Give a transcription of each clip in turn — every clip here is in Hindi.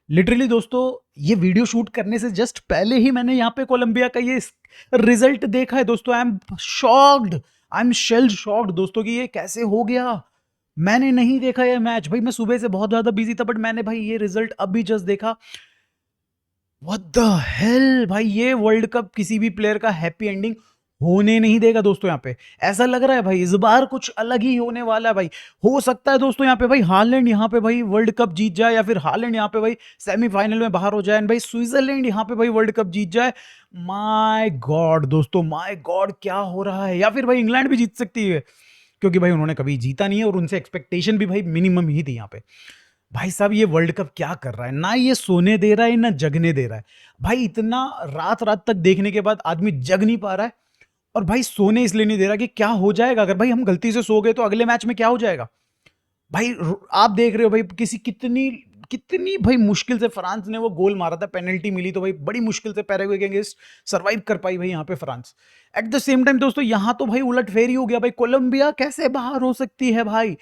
लिटरली दोस्तों, ये वीडियो शूट करने से जस्ट पहले ही मैंने यहाँ पे कोलंबिया का ये रिजल्ट देखा है दोस्तों। I am shocked, I am shell shocked दोस्तों कि ये कैसे हो गया। मैंने नहीं देखा ये मैच भाई, मैं सुबह से बहुत ज्यादा बिजी था, बट मैंने भाई ये रिजल्ट अभी जस्ट देखा। व्हाट द हेल भाई, ये वर्ल्ड कप किसी भी प्लेयर का हैप्पी एंडिंग होने नहीं देगा दोस्तों। यहाँ पे ऐसा लग रहा है भाई इस बार कुछ अलग ही होने वाला है भाई। हो सकता है दोस्तों यहाँ पे भाई हालैंड यहाँ पे भाई वर्ल्ड कप जीत जाए, या फिर हालैंड यहाँ पे भाई सेमीफाइनल में बाहर हो जाए, एंड भाई स्विट्जरलैंड यहाँ पे भाई वर्ल्ड कप जीत जाए। माय गॉड दोस्तों, माय गॉड क्या हो रहा है। या फिर भाई इंग्लैंड भी जीत सकती है, क्योंकि भाई उन्होंने कभी जीता नहीं है और उनसे एक्सपेक्टेशन भी भाई मिनिमम ही थी यहाँ पे। भाई साहब ये वर्ल्ड कप क्या कर रहा है, ना ये सोने दे रहा है ना जगने दे रहा है। भाई इतना रात रात तक देखने के बाद आदमी जग नहीं पा रहा है, और भाई सोने इसलिए नहीं दे रहा कि क्या हो जाएगा अगर भाई हम गलती से सो गए तो अगले मैच में क्या हो जाएगा। भाई आप देख रहे हो भाई किसी कितनी कितनी भाई मुश्किल से फ्रांस ने वो गोल मारा था, पेनल्टी मिली तो भाई बड़ी मुश्किल से पैराग्वे के अगेंस्ट सर्वाइव कर पाई भाई यहाँ पे France. At the same time दोस्तों यहाँ तो भाई उलट फेरी हो गया भाई, कोलंबिया कैसे बाहर हो सकती है भाई।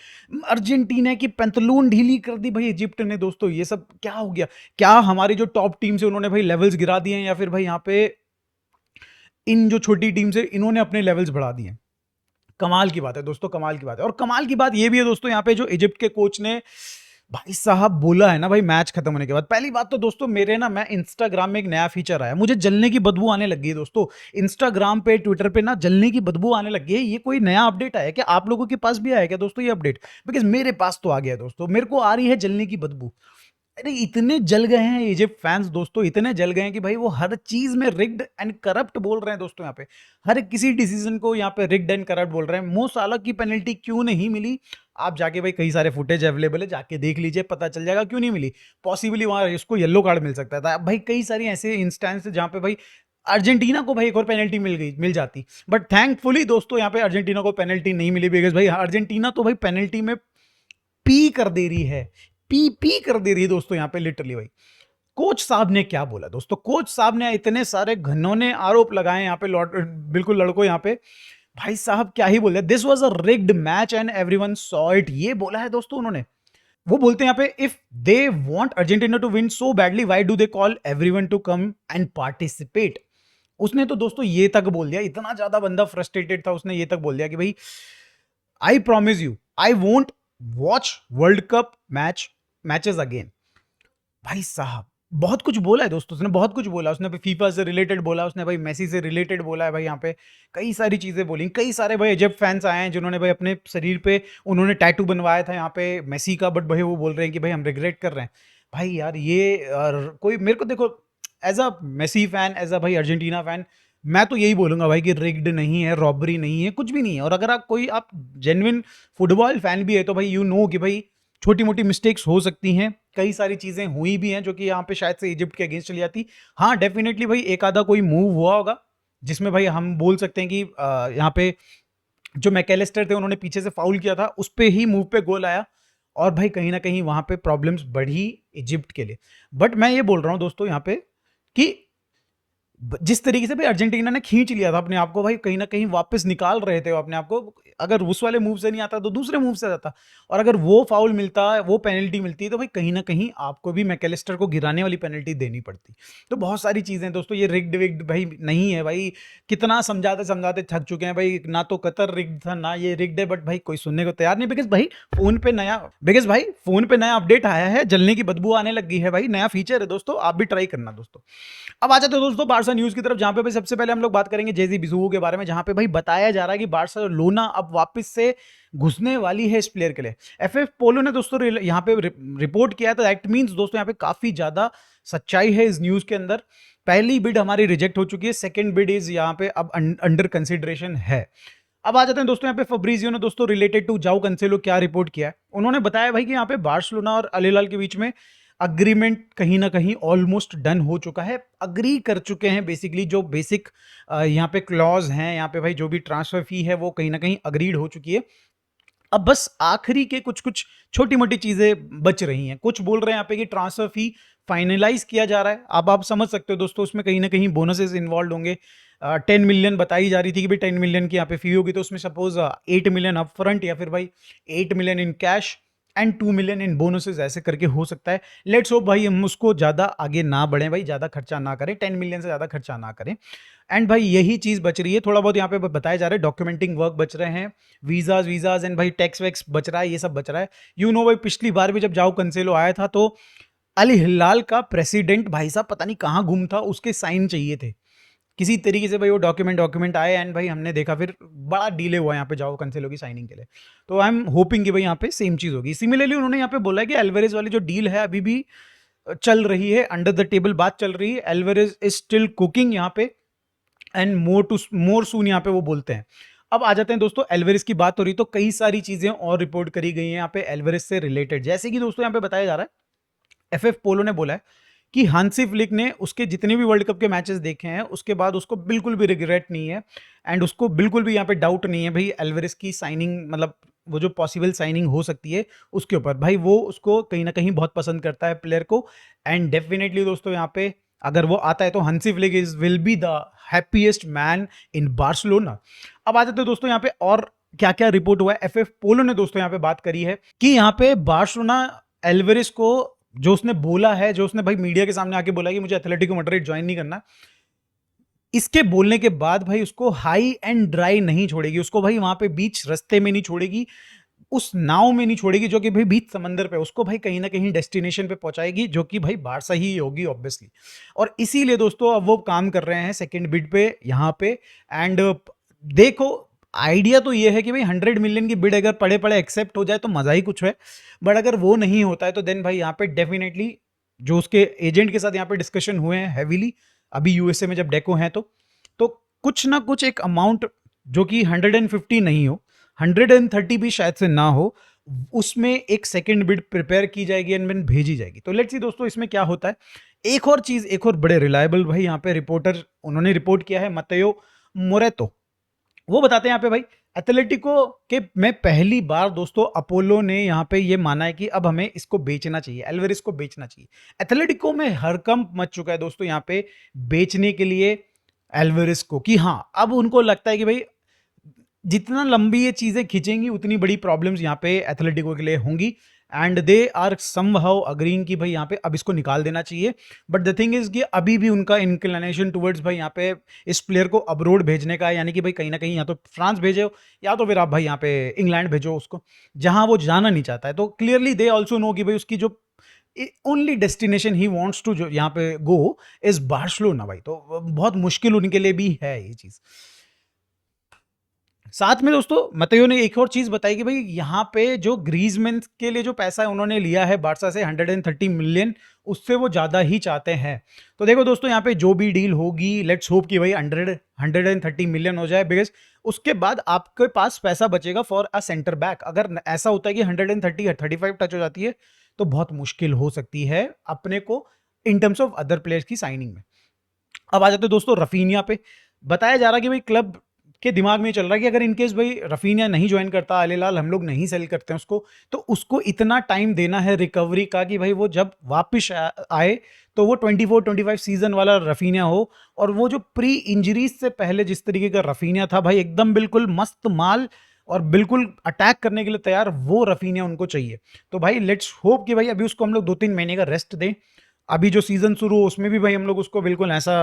अर्जेंटीना की पैंतलून ढीली कर दी भाई इजिप्ट ने दोस्तों। ये सब क्या हो गया, क्या हमारी जो टॉप टीम से उन्होंने भाई लेवल्स गिरा दिए हैं, या फिर भाई यहाँ पे इन जो छोटी टीम से इन्होंने अपने लेवल्स बढ़ा दिए हैं। कमाल की बात है दोस्तों, कमाल की बात है। और कमाल की बात ये भी है दोस्तों यहाँ पे जो इजिप्ट के कोच ने भाई साहब बोला है ना भाई मैच खत्म होने के बाद। पहली बात तो दोस्तों मेरे ना, मैं इंस्टाग्राम में एक नया फीचर आया, मुझे जलने की बदबू आने लग गई है दोस्तों। इंस्टाग्राम पे ट्विटर पे ना जलने की बदबू आने लग गई है। ये कोई नया अपडेट आया क्या, आप लोगों के पास भी आया क्या दोस्तों ये अपडेट? बिकॉज मेरे पास तो आ गया दोस्तों, मेरे को आ रही है जलने की बदबू। अरे इतने जल गए हैं इजिप्ट फैंस दोस्तों, इतने जल गए हैं कि भाई वो हर चीज में रिग्ड एंड करप्ट बोल रहे हैं दोस्तों। यहाँ पे हर किसी डिसीजन को यहाँ पे रिग्ड एंड करप्ट बोल रहे हैं। मो साला की पेनल्टी क्यों नहीं मिली, आप जाके भाई कई सारे फुटेज अवेलेबल है, जाके देख लीजिए, पता चल जाएगा क्यों नहीं मिली। पॉसिबली वहां इसको येलो कार्ड मिल सकता था भाई। कई सारी ऐसे इंस्टेंस जहां पे भाई अर्जेंटीना को भाई एक और पेनल्टी मिल जाती, बट थैंकफुली दोस्तों यहाँ पे अर्जेंटीना को पेनल्टी नहीं मिली। बिकॉज भाई अर्जेंटीना तो भाई पेनल्टी में पी कर दे रही है, पी पी कर दे रही है दोस्तों यहाँ पे लिटरली भाई। कोच साहब ने क्या बोला दोस्तों, कोच साहब ने इतने सारे घनौने आरोप लगाए यहाँ पे बिल्कुल लड़कों यहाँ पे। भाई साहब क्या ही बोले, this was a rigged match and everyone saw it, ये बोला है दोस्तों उन्होंने। वो बोलते हैं यहाँ पे if they want Argentina to win so badly why do they call everyone to come and participate. उसने तो दोस्तों ये तक बोल दिया, इतना ज्यादा बंदा फ्रस्ट्रेटेड था, उसने ये तक बोल दिया कि भाई I promise you I won't watch world cup matches again. भाई साहब बहुत कुछ बोला है दोस्तों उसने, बहुत कुछ बोला उसने। फीफा से रिलेटेड बोला उसने, भाई मेसी से रिलेटेड बोला है भाई। यहाँ पे कई सारी चीजें बोली। कई सारे भाई इजिप्ट फैंस आए हैं जिन्होंने भाई अपने शरीर पे उन्होंने टैटू बनवाया था यहाँ पे मेसी का, बट भाई वो बोल रहे हैं कि भाई हम रिग्रेट कर रहे हैं। भाई यार ये कोई मेरे को देखो as a Messi fan, as a भाई अर्जेंटीना फैन, मैं तो यही बोलूंगा भाई कि रिग्ड नहीं है, रॉबरी नहीं है, कुछ भी नहीं है। और अगर आप जेन्युइन फुटबॉल फैन भी है तो भाई यू नो कि भाई छोटी मोटी मिस्टेक्स हो सकती हैं, कई सारी चीजें हुई भी हैं जो कि यहाँ पे शायद से इजिप्ट के अगेंस्ट चली जाती। हाँ डेफिनेटली भाई एक आधा कोई मूव हुआ होगा जिसमें भाई हम बोल सकते हैं कि यहाँ पे जो मैकेलिस्टर थे उन्होंने पीछे से फाउल किया था, उस पे ही मूव पे गोल आया, और भाई कहीं ना कहीं वहां पे प्रॉब्लम्स बढ़ी इजिप्ट के लिए। बट मैं ये बोल रहा हूँ दोस्तों यहाँ पे कि जिस तरीके से भाई अर्जेंटीना ने खींच लिया था अपने आप को, भाई कहीं ना कहीं वापस निकाल रहे थे वो अपने आप को। अगर उस वाले मूव से नहीं आता तो दूसरे मूव से जाता, और अगर वो फाउल मिलता, वो पेनल्टी मिलती, तो भाई कहीं ना कहीं आपको भी मैकेलिस्टर को गिराने वाली पेनल्टी देनी पड़ती। तो बहुत सारी चीजें दोस्तों, ये रिग्ड विग्ड भाई नहीं है भाई। कितना समझाते समझाते थक चुके हैं भाई, ना तो कतर रिग्ड था ना ये रिग्ड है, बट भाई कोई सुनने को तैयार नहीं। बिकॉज भाई फोन पे नया अपडेट आया है, जलने की बदबू आने लग गई है भाई, नया फीचर है दोस्तों, आप भी ट्राई करना दोस्तों। अब आ जाते हैं दोस्तों बारसा न्यूज की तरफ, जहां पे भाई सबसे पहले हम लोग बात करेंगे जेजी बिजुओ के बारे में, जहां पे भाई बताया जा रहा है कि बार्सिलोना अब वापस से घुसने वाली है इस प्लेयर के लिए। एफएफ पोलो ने दोस्तों यहाँ पे रिपोर्ट किया था, दैट मींस दोस्तों यहाँ पे काफी ज्यादा सच्चाई है इस न्यूज के अंदर। पहली बिड हमारी रिजेक्ट हो चुकी है, सेकंड बिड इज यहाँ पे अब अंडर कंसिडरेशन है। अब आ जाते हैं दोस्तों यहाँ पे फब्रीजियो ने दोस्तों रिलेटेड टू जाओ कैंसेलो क्या रिपोर्ट किया है। उन्होंने बताया भाई कि यहाँ पे बार्सिलोना और अल हिलाल के बीच में अग्रीमेंट कहीं ना कहीं ऑलमोस्ट डन हो चुका है, अग्री कर चुके हैं बेसिकली। जो बेसिक यहाँ पे क्लॉज हैं, यहाँ पे भाई जो भी ट्रांसफर फी है वो कहीं ना कहीं अग्रीड हो चुकी है। अब बस आखिरी के कुछ कुछ छोटी मोटी चीजें बच रही हैं। कुछ बोल रहे हैं यहाँ पे कि ट्रांसफर फी फाइनलाइज किया जा रहा है। अब आप समझ सकते हो दोस्तों उसमें कहीं ना कहीं बोनसेस इन्वॉल्व होंगे। 10 मिलियन बताई जा रही थी कि भाई 10 मिलियन की यहाँ पे फी होगी, तो उसमें सपोज 8 मिलियन अप फ्रंट या फिर भाई 8 million in cash and 2 million in bonuses, ऐसे करके हो सकता है। लेट्स होप भाई हम उसको ज़्यादा आगे ना बढ़ें भाई, ज़्यादा खर्चा ना करें, 10 मिलियन से ज़्यादा खर्चा ना करें। एंड भाई यही चीज़ बच रही है, थोड़ा बहुत यहाँ पे बताया जा रहा है, डॉक्यूमेंटिंग वर्क बच रहे हैं, वीज़ाज़ एंड भाई टैक्स वैक्स बच रहा है, ये सब बच रहा है। भाई पिछली बार भी जब जाओ कंसेलो आया था तो अल हिलाल का प्रेसिडेंट भाई साहब पता नहीं कहाँ गुम था, उसके साइन चाहिए थे किसी तरीके से भाई, वो डॉक्यूमेंट आए एंड भाई हमने देखा, फिर बड़ा डिले हुआ यहाँ पे जाओ कंसेलो की साइनिंग के लिए। तो आई एम होपिंग कि भाई यहाँ पे सेम चीज़ होगी। सिमिलरली उन्होंने यहाँ पे बोला है कि एल्वेरेज वाली जो डील है अभी भी चल रही है, अंडर द टेबल बात चल रही है, एल्वेरेज इज स्टिल कुकिंग यहाँ पे एंड मोर सून यहाँ पे वो बोलते हैं। अब आ जाते हैं दोस्तों, एल्वेरेज की बात हो रही तो कई सारी चीजें और रिपोर्ट करी गई हैं यहाँ पे एल्वेरेज से रिलेटेड। जैसे कि दोस्तों यहाँ पे बताया जा रहा है, एफएफ पोलो ने बोला है कि हांसी फ्लिक ने उसके जितने भी वर्ल्ड कप के मैचेस देखे हैं उसके बाद उसको बिल्कुल भी रिग्रेट नहीं है एंड उसको बिल्कुल भी यहाँ पे डाउट नहीं है भाई एल्वेरेज की साइनिंग, मतलब वो जो पॉसिबल साइनिंग हो सकती है उसके ऊपर। भाई वो उसको कहीं ना कहीं बहुत पसंद करता है प्लेयर को एंड डेफिनेटली दोस्तों यहाँ पे अगर वो आता है तो Hansi Flick is will be the happiest man in Barcelona. अब आ जाते हैं दोस्तों यहाँ पे और क्या क्या रिपोर्ट हुआ है। एफएफ पोलो ने दोस्तों यहाँ पे बात करी है कि यहाँ पे बार्सिलोना एल्वेरेज को जो उसने बोला है, जो उसने भाई मीडिया के सामने आके बोला कि मुझे एथलेटिको मैड्रिड ज्वाइन नहीं करना, इसके बोलने के बाद भाई उसको हाई एंड ड्राई नहीं छोड़ेगी, उसको भाई वहां पे बीच रास्ते में नहीं छोड़ेगी, उस नाव में नहीं छोड़ेगी जो कि भाई बीच समंदर पे, उसको भाई कहीं ना कहीं डेस्टिनेशन पे पहुंचाएगी जो कि भाई बारसा ही होगी ऑब्वियसली। और इसीलिए दोस्तों अब वो काम कर रहे हैं सेकंड बिड पे यहाँ पे। एंड देखो आइडिया तो ये है कि भाई 100 मिलियन की बिड अगर पड़े पड़े एक्सेप्ट हो जाए तो मजा ही कुछ है, बट अगर वो नहीं होता है तो देन भाई यहाँ पे डेफिनेटली जो उसके एजेंट के साथ यहाँ पे डिस्कशन हुए हैं हैवीली अभी यूएसए में जब डेको हैं तो कुछ ना कुछ एक अमाउंट जो कि 150 नहीं हो, 130 भी शायद से ना हो, उसमें एक सेकंड बिड प्रिपेयर की जाएगी एंड देन भेजी जाएगी। तो लेट्स सी दोस्तों इसमें क्या होता है। एक और चीज, एक और बड़े रिलायबल भाई यहाँ पे रिपोर्टर उन्होंने रिपोर्ट किया है, मतेयो मोरेतो, वो बताते हैं यहाँ पे भाई एथलेटिको के में पहली बार दोस्तों अपोलो ने यहाँ पे ये माना है कि अब हमें इसको बेचना चाहिए, एल्वेरेज को बेचना चाहिए। एथलेटिको में हड़कंप मच चुका है दोस्तों यहाँ पे बेचने के लिए एल्वेरेज को, कि हाँ अब उनको लगता है कि भाई जितना लंबी ये चीजें खींचेंगी उतनी बड़ी प्रॉब्लम्स यहाँ पे एथलेटिको के लिए होंगी and they are somehow agreeing कि भाई यहाँ पे अब इसको निकाल देना चाहिए। बट द थिंग इज कि अभी भी उनका इंक्लिनेशन टुवर्ड्स भाई यहाँ पे इस प्लेयर को अब्रोड भेजने का है, यानी कि भाई कहीं ना कहीं या तो फ्रांस भेजो या तो फिर आप भाई यहाँ पे इंग्लैंड भेजो उसको, जहां वो जाना नहीं चाहता है। तो क्लियरली दे ऑल्सो नो कि भाई उसकी जो ओनली डेस्टिनेशन ही वांट्स टू जो यहाँ पे गो इज बार्सिलोना भाई, तो बहुत मुश्किल उनके लिए भी है ये चीज। साथ में दोस्तों मतेयो ने एक और चीज बताई कि भाई यहाँ पे जो ग्रीजमैन के लिए जो पैसा है उन्होंने लिया है बारसा से 130 मिलियन, उससे वो ज्यादा ही चाहते हैं। तो देखो दोस्तों यहाँ पे जो भी डील होगी लेट्स होप कि भाई 130 मिलियन हो जाए, बिकॉज उसके बाद आपके पास पैसा बचेगा फॉर अ सेंटर बैक। अगर ऐसा होता है कि 135 टच हो जाती है तो बहुत मुश्किल हो सकती है अपने को in terms of other players की साइनिंग में। अब आ जाते हैं दोस्तों रफीनिया पे। बताया जा रहा है कि भाई क्लब के दिमाग में चल रहा है कि अगर इनकेस भाई रफीनिया नहीं ज्वाइन करता, अल हिलाल हम लोग नहीं सेल करते हैं उसको, तो उसको इतना टाइम देना है रिकवरी का कि भाई वो जब वापस आए तो वो 24-25 सीजन वाला रफीनिया हो। और वो जो प्री इंजरीज से पहले जिस तरीके का रफीनिया था भाई, एकदम बिल्कुल मस्त माल और बिल्कुल अटैक करने के लिए तैयार, वो रफीनिया उनको चाहिए। तो भाई लेट्स होप कि भाई अभी उसको हम लोग 2-3 महीने का रेस्ट दें, अभी जो सीजन शुरू हो उसमें भी भाई हम लोग उसको बिल्कुल ऐसा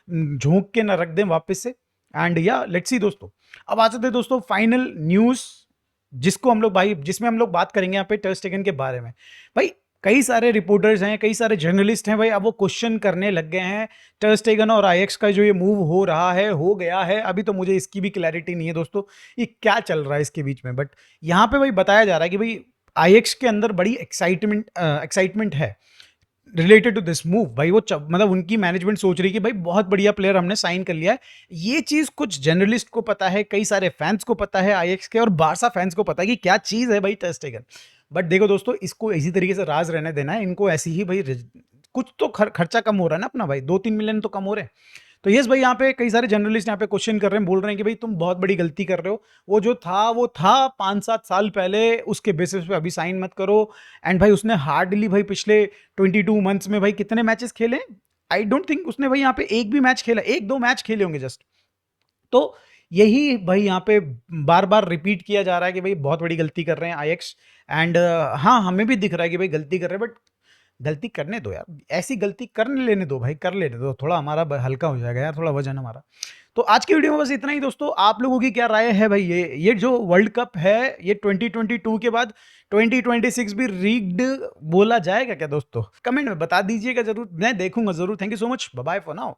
झोंक के ना रख दें वापस से। एंड या लेट्स सी दोस्तों, अब आ जाते हैं दोस्तों फाइनल न्यूज जिसको हम लोग भाई जिसमें हम लोग बात करेंगे यहाँ पे टर स्टेगन के बारे में। भाई कई सारे रिपोर्टर्स हैं, कई सारे जर्नलिस्ट हैं भाई, अब वो क्वेश्चन करने लग गए हैं टर स्टेगन और आईएक्स का जो ये मूव हो रहा है, हो गया है। अभी तो मुझे इसकी भी क्लैरिटी नहीं है दोस्तों ये क्या चल रहा है इसके बीच में, बट यहाँ पे भाई बताया जा रहा है कि भाई आईएक्स के अंदर बड़ी एक्साइटमेंट है रिलेटेड टू दिस मूव। भाई वो मतलब उनकी मैनेजमेंट सोच रही है कि भाई बहुत बढ़िया प्लेयर हमने साइन कर लिया है। ये चीज कुछ जर्नलिस्ट को पता है, कई सारे फैंस को पता है आईएक्स के, और बारसा फैंस को पता है कि क्या चीज है भाई टर स्टेगन। बट देखो दोस्तों इसको इसी तरीके से राज रहने देना है, इनको ऐसी ही भाई कुछ तो खर्चा कम हो रहा है ना अपना भाई, 2-3 मिलियन तो कम हो रहे हैं। तो यस भाई यहाँ पे कई सारे जर्नलिस्ट यहाँ पे क्वेश्चन कर रहे हैं, बोल रहे हैं कि भाई तुम बहुत बड़ी गलती कर रहे हो, वो जो था वो था 5-7 साल पहले, उसके बेसिस पे अभी साइन मत करो। एंड भाई उसने हार्डली भाई पिछले 22 मंथ्स में भाई कितने मैचेस खेले, आई डोंट थिंक उसने भाई यहाँ पे एक भी मैच खेला, 1-2 मैच खेले होंगे जस्ट। तो यही भाई यहाँ पे बार-बार रिपीट किया जा रहा है कि भाई बहुत बड़ी गलती कर रहे हैं आईएक्स एंड हाँ, हमें भी दिख रहा है कि भाई गलती कर रहे हैं बट गलती करने दो यार, ऐसी गलती करने लेने दो भाई, कर लेने दो, थोड़ा हमारा हल्का हो जाएगा यार, थोड़ा वजन हमारा। तो आज की वीडियो में बस इतना ही दोस्तों। आप लोगों की क्या राय है भाई, ये जो वर्ल्ड कप है ये 2022 के बाद 2026 भी रीग्ड बोला जाएगा क्या दोस्तों? कमेंट में बता दीजिएगा जरूर, मैं देखूंगा जरूर। Thank you so much, bye bye for now.